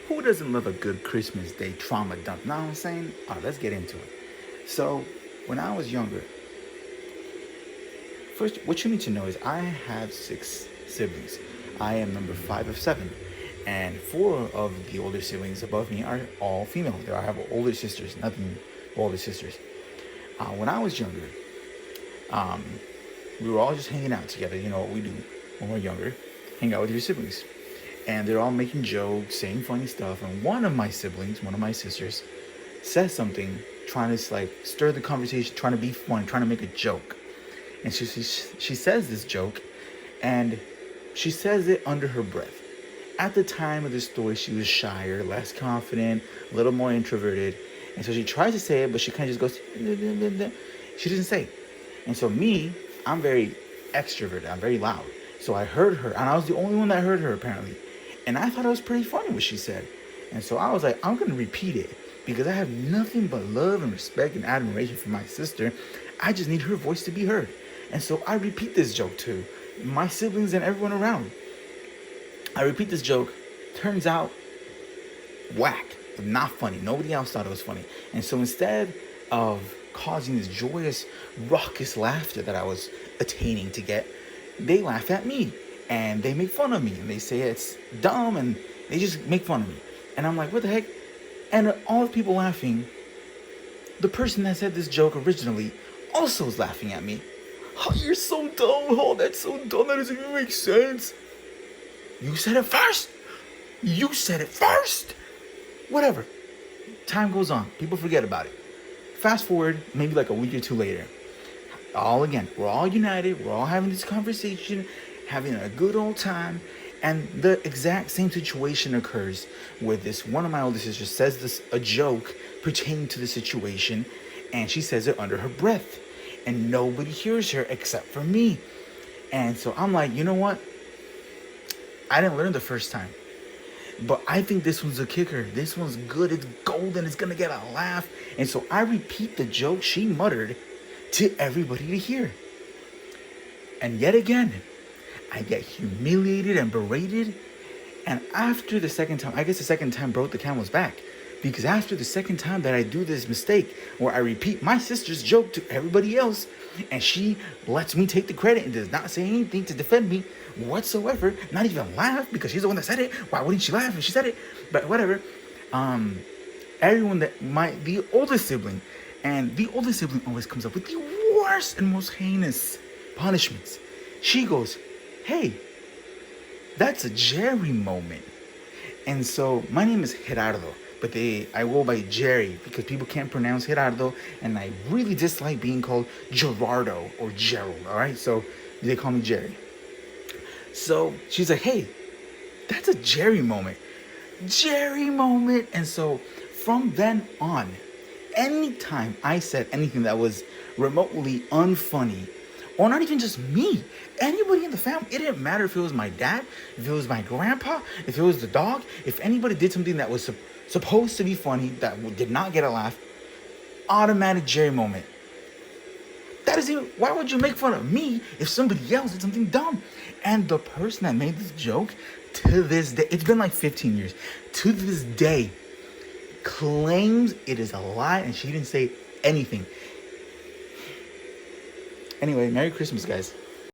Who doesn't love a good Christmas Day trauma dump? Know what I'm saying? All right, let's get into it. So, when I was younger, first, what you need to know is I have six siblings. I am number five of seven, and four of the older siblings above me are all female. I have older sisters, nothing but older sisters. When I was younger, um, we were all just hanging out together. You know what we do when we're younger, hang out with your siblings. And they're all making jokes, saying funny stuff. And one of my siblings, one of my sisters, says something, trying to like stir the conversation, trying to be funny, trying to make a joke. And she says this joke, and she says it under her breath. At the time of the story, she was shyer, less confident, a little more introverted. And so she tries to say it, but she kind of just goes, she doesn't say it. And so me, I'm very extroverted, I'm very loud. So I heard her, and I was the only one that heard her apparently. And I thought it was pretty funny what she said. And so I was like, I'm going to repeat it because I have nothing but love and respect and admiration for my sister. I just need her voice to be heard. And so I repeat this joke to my siblings and everyone around. I repeat this joke. Turns out, whack. Not funny. Nobody else thought it was funny. And so instead of causing this joyous, raucous laughter that I was attaining to get, they laugh at me. And they make fun of me. And they say it's dumb. And they just make fun of me. And I'm like, what the heck? And all the people laughing, the person that said this joke originally also was laughing at me. Oh, you're so dumb. Oh, that's so dumb. That doesn't even make sense. You said it first. You said it first. Whatever. Time goes on. People forget about it. Fast forward, maybe like a week or two later. We're all united. We're all having this conversation, having a good old time. And the exact same situation occurs with this. One of my older sisters says a joke pertaining to the situation, and she says it under her breath. And nobody hears her except for me. And so I'm like, you know what? I didn't learn the first time. But I think this one's a kicker. This one's good. It's golden. It's going to get a laugh. And so I repeat the joke she muttered to everybody to hear. And yet again, I get humiliated and berated. And after the second time, I guess the second time broke the camel's back. Because after the second time that I do this mistake, where I repeat my sister's joke to everybody else, and she lets me take the credit and does not say anything to defend me whatsoever, not even laugh, because she's the one that said it. Why wouldn't she laugh if she said it? But whatever. Everyone the oldest sibling, and the oldest sibling always comes up with the worst and most heinous punishments. She goes, hey, that's a Jerry moment. And so my name is Gerardo, but I go by Jerry because people can't pronounce Gerardo, and I really dislike being called Gerardo or Gerald, all right? So they call me Jerry. So she's like, hey, that's a Jerry moment. Jerry moment. And so from then on, anytime I said anything that was remotely unfunny, or not even just me, anybody in the family, it didn't matter if it was my dad, if it was my grandpa, if it was the dog, if anybody did something that was supposed to be funny that did not get a laugh, automatic Jerry moment. Why would you make fun of me if somebody else did something dumb? And the person that made this joke, to this day, it's been like 15 years, to this day, claims it is a lie and she didn't say anything. Anyway, Merry Christmas, guys.